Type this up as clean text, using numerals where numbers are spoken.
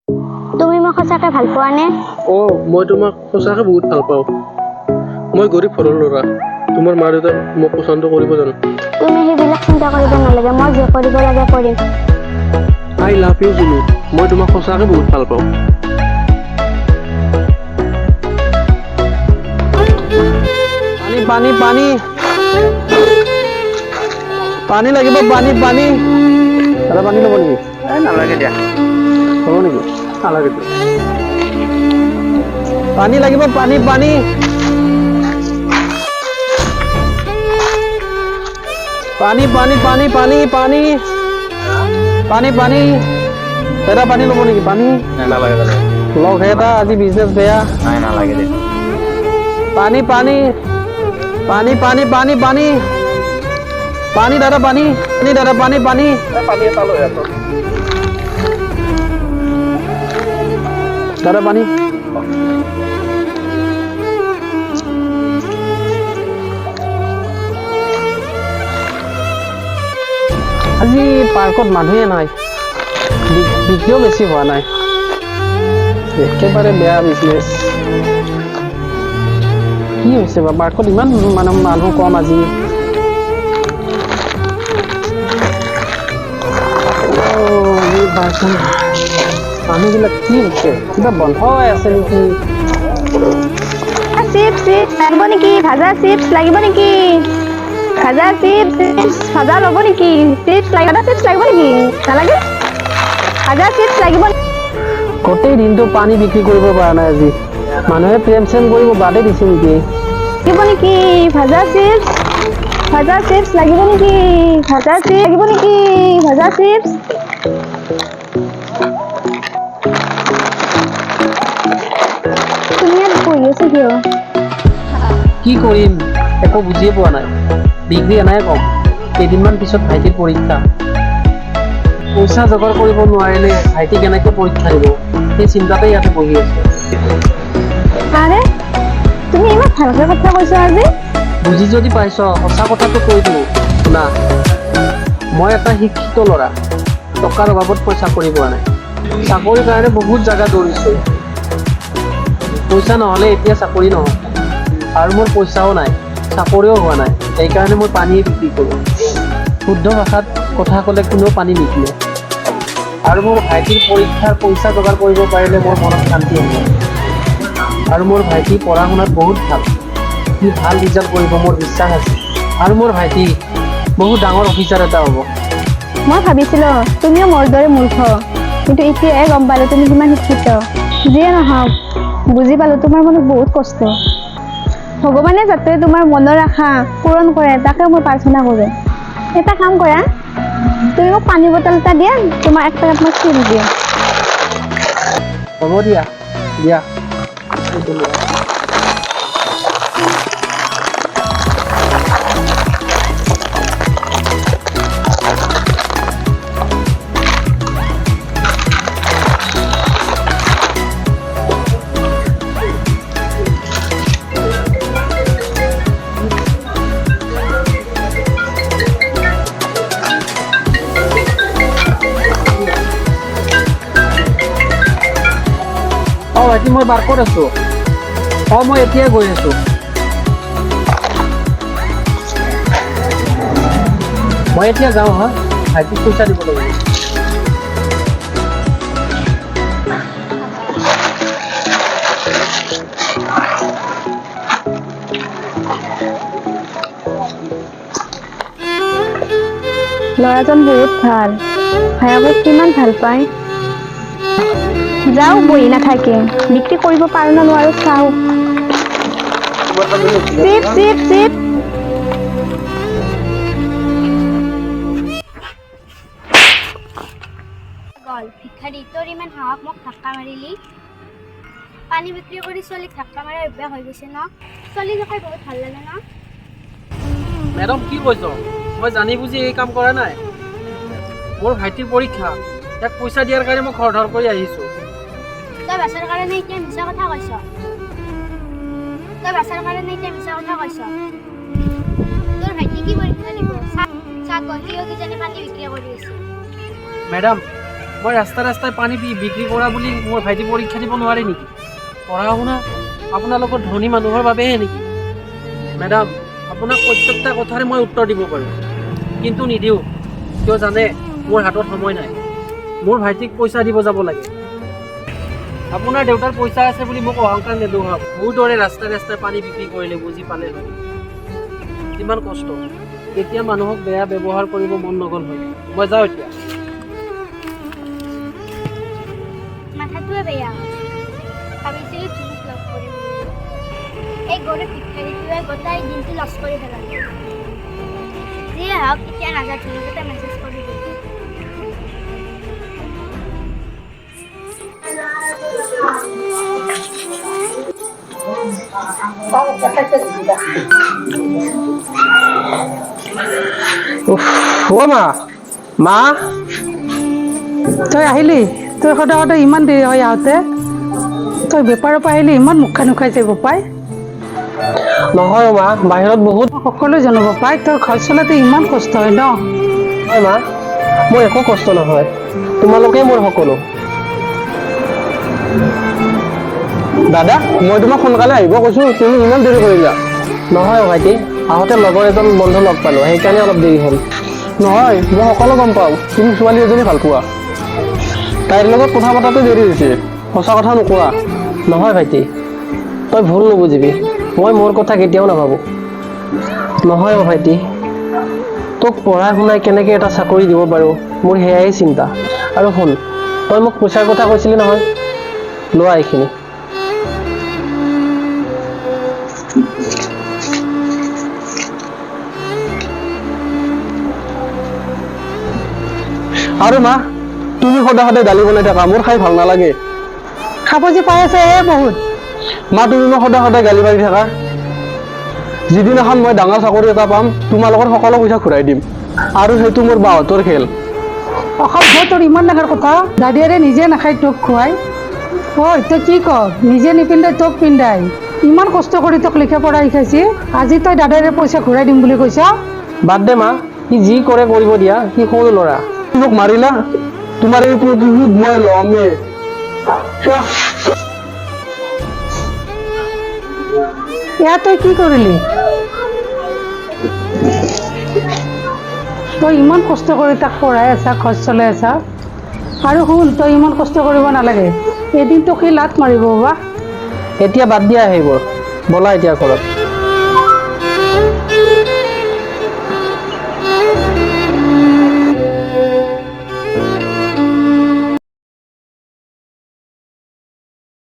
তুমি মোক সঁচাকৈ ভাল পোৱা নে? মই তোমাক সঁচাকৈ বহুত ভাল পাওঁ। মই গৰীব ঘৰৰ ল'ৰা। তোমাৰ মা দেউতাই মোক পচন্দ কৰিব জানো? তুমি সেইবিলাক চিন্তা কৰিব নালাগে, মই যি কৰিব লাগে কৰিম। I love you Junu. মই তোমাক সঁচাকৈ বহুত ভাল পাওঁ। পানী পানী পানী লাগিব, পানী পানী দাদা পানী ল'ব নেকি? নালাগে দিয়া। ল'ব নেকি? নালাগে দিয়া। পানী লাগিব, পানী পানী পানী পানী পানী পানী পানী পানী পানী দাদা পানী ল'ব নেকি? পানী নালাগে নালাগে। লগ এটা আজি বিজনেছ বেয়া। নাই নালাগে দিয়া। পানী পানী পানী পানী পানী পানী পানী দাদা পানী পানী দাদা পানী পানী পানী এটা লৈ আছো। দাদা পানী আজি পাৰ্কত মানুহে নাই, বিক্ৰীও বেছি হোৱা নাই, একেবাৰে বেয়া বিজনেছ। কি হৈছে বা পাৰ্কত ইমান মানুহ কম আজি? মানুহবিলাক কি হৈছে? কিবা বন্ধ হৈ আছে নেকি? চিপছ চিপছ লাগিব নেকি? ভাজা চিপছ লাগিব নেকি? ভাজা চিপছ ভাজা ল'ব নেকি? চিপছ লাগিব নেকি? নালাগে? ভাজা চিপছ লাগিব নেকি? গোটেই দিনটো পানী বিক্ৰী কৰিব পৰা নাই আজি। মানুহে প্ৰেম চেম কৰিব বাদেই দিছে নেকি? লাগিব নেকি? ভাজা চিপছ লাগিব নেকি? ভাজা চিপছ লাগিব নেকি? ভাজা চিপছ তুমি ইয়াত বহি আছা কিয়? কি কৰিম একো বুজিয়ে পোৱা নাই। ডিগ্ৰী এনাই কম, কেইদিনমান পিছত ভাইটিৰ পৰীক্ষা। পইচা যোগাৰ কৰিব নোৱাৰিলে ভাইটি কেনেকে পৰীক্ষা দিব, সেই চিন্তাতে ইয়াতে বহি আছো। আৰে তুমি ইমান ভালকে কথা কৈছা আজি। বুজি যদি পাইছ সঁচা কথাটো কৈ দিওঁ শুনা। মই এটা শিক্ষিত ল'ৰা, টকাৰ অভাৱত মই চাকৰি পোৱা নাই। চাকৰিৰ কাৰণে বহুত জাগা দৌৰিছো, পইচা নহ'লে এতিয়া চাকৰি নহ'ব। আৰু মোৰ পইচাও নাই, চাকৰিও হোৱা নাই, সেইকাৰণে মই পানীয়ে বিক্ৰী কৰোঁ। শুদ্ধ ভাষাত কথা ক'লে কোনেও পানী নিকিনে। আৰু মোৰ ভাইটিৰ পৰীক্ষাৰ পইচা যোগাৰ কৰিব পাৰিলে মোৰ মনত শান্তি হ'ব। আৰু মোৰ ভাইটি পঢ়া শুনাত বহুত ভাল, সি ভাল ৰিজাল্ট কৰিব মোৰ বিশ্বাস আছে। আৰু মোৰ ভাইটি বহুত ডাঙৰ অফিচাৰ এটা হ'ব। মই ভাবিছিলো তুমিও মোৰ দৰে মূৰ্খ, কিন্তু এতিয়াহে গম পালো তুমি কিমান শিক্ষিত। যিয়ে নহওক বুজি পালো তোমাৰ মনত বহুত কষ্ট। ভগৱানে যাতে তোমাৰ মনৰ আশা পূৰণ কৰে তাকে মই প্ৰাৰ্থনা কৰোঁ। এটা কাম কৰা, তুমি মোক পানী বটল এটা দিয়া, তোমাৰ এক পেকেট মই চিপছ দিম। হ'ব দিয়া দিয়া। ভাইটি মই পাৰ্কত আছো। মই এতিয়াই গৈ আছো। মই এতিয়া যাওঁ হা, ভাইটিক পইচা দিব লাগিব। ল'ৰাজন বহুত ভাল, ভায়েকক কিমান ভাল পায়। যাও বহি নাথাকে, বিক্ৰী কৰিব পাৰো নে নোৱাৰো চাও। চিপ চিপ চিপ গল ভিক্ষাৰী, তোৰ ইমান সাহস মোক ধাক্কা মাৰিলি? পানী বিক্ৰী কৰি ছোৱালীক ধাক্কা মাৰা অভ্যাস হৈ গৈছে ন? ছোৱালী জকাই বহুত ভাল লাগে ন? মেডাম কি কৈছ? মই জানি বুজি এই কাম কৰা নাই। মোৰ ভাইটিৰ পৰীক্ষা, ইয়াক পইচা দিয়াৰ কাৰণে মই খৰ ধৰ কৰি আহিছো। তই বাছৰ কাৰণে এতিয়া মিছা কথা কৈছ। তোৰ ভাইটি কি পৰীক্ষা দিব? চাকৰিও কিজানি পানী বিক্ৰী কৰি আছে। মেডাম মই ৰাস্তাই পানী বিক্ৰী কৰা বুলি মোৰ ভাইটি পৰীক্ষা দিব নোৱাৰে নেকি? পঢ়া শুনা আপোনালোকৰ ধনী মানুহৰ বাবেহে নেকি? মেডাম, আপোনাক প্ৰত্যেকটা কথাৰে মই উত্তৰ দিব পাৰোঁ, কিন্তু নিদিওঁ। কিয় জানে? মোৰ হাতত সময় নাই। মোৰ ভাইটিক পইচা দিব যাব লাগে। আপোনাৰ দেউতাৰ পইচা আছে বুলি মোক অহংকাৰ নেদোহাওক। মোৰ দৰে ৰাস্তাই পানী বিক্ৰী কৰিলে বুজি পালে হয় কিমান কষ্ট। এতিয়া মানুহক বেয়া ব্যৱহাৰ কৰিব মন নগ'ল হয়। মই যাওঁ এতিয়া। মাথাটোৱে বেয়া। ভাবিছিলোঁ তোমাক লগ কৰিম বুলি। এই গৰীব ভিক্ষাৰীটোৱে গোটেই দিনটো লছ কৰি পেলালে। যিয়ে হওক, এতিয়া নাযাওঁ, ধুনুক মেছেজ কৰি দিম। অ' মা তই আহিলি? তই সদায় ইমান দেৰি হয় আহোঁতে? তই বেপাৰৰ পৰা আহিলি ইমান মুখা নুখাইছে বোপাই? নহয় মা, বাহিৰত বহুত সকলোৱে জানো বোপাই, তোৰ ঘৰ চলাতে ইমান কষ্ট হয় ন? হয় মা, মোৰ একো কষ্ট নহয়। তোমালোকেই মোৰ সকলো। দাদা, মই তোমাক সোনকালে আহিব কৈছোঁ, তুমি ইমান দেৰি কৰিলা। নহয় ভাইটি, আহোঁতে লগৰ এজন বন্ধু লগ পালোঁ, সেইকাৰণে অলপ দেৰি হ'ল। নহয়, মই সকলো গম পাওঁ, তুমি ছোৱালী এজনী ভাল পোৱা। তাইৰ লগত কথা পতাতে দেৰি হৈছে, সঁচা কথা নোকোৱা। নহয় ভাইটি, তই ভুল নুবুজিবি, মই মোৰ কথা কেতিয়াও নাভাবোঁ। নহয় ভাইটি, তোক পঢ়াই শুনাই কেনেকৈ এটা চাকৰি দিব পাৰোঁ, মোৰ সেয়াই চিন্তা। আৰু শুন, তই মোক পইচাৰ কথা কৈছিলি নহয়, লোৱা এইখিনি। আৰু মা, তুমি সদায় দালি বনাই থাকা, মোৰ খাই ভাল নালাগে। খাব যে পাই আছে বহুত। মা, তুমি মোক সদায় গালি পাৰি থাকা। যিদিনাখন মই ডাঙৰ চাকৰি এটা পাম, তোমালোকৰ সকলো পইচা ঘূৰাই দিম। আৰু সেইটো মোৰ বাহঁতৰ খেল। অসম্ভৱ, তোৰ ইমান ডাঙৰ কথা। দাদিয়াৰে নিজে নাখাই তোক খুৱাই। ঐ, তই কি ক? নিজে নিপিন্ধাই তোক পিন্ধাই। ইমান কষ্ট কৰি তোক লিখা পঢ়া শিকাইছে, আজি তই দাদাৰে পইচা ঘূৰাই দিম বুলি কৈছ? বাদ দে মা, সি যি কৰে কৰিব দিয়া, সি সৰু ল'ৰা। মোক মাৰিলা, তোমাৰ এই প্ৰতিশোধ মই ল'মেই। এয়া তই কি কৰিলি? তই ইমান কষ্ট কৰি তাক পঢ়াই আছা, খৰচ চলাই আছা। আৰু শুন, তই ইমান কষ্ট কৰিব নালাগে, এদিন তোক সি লাত মাৰিব বাবা। এতিয়া বাদ দিয়া সেইবোৰ, ব'লা এতিয়া ঘৰত।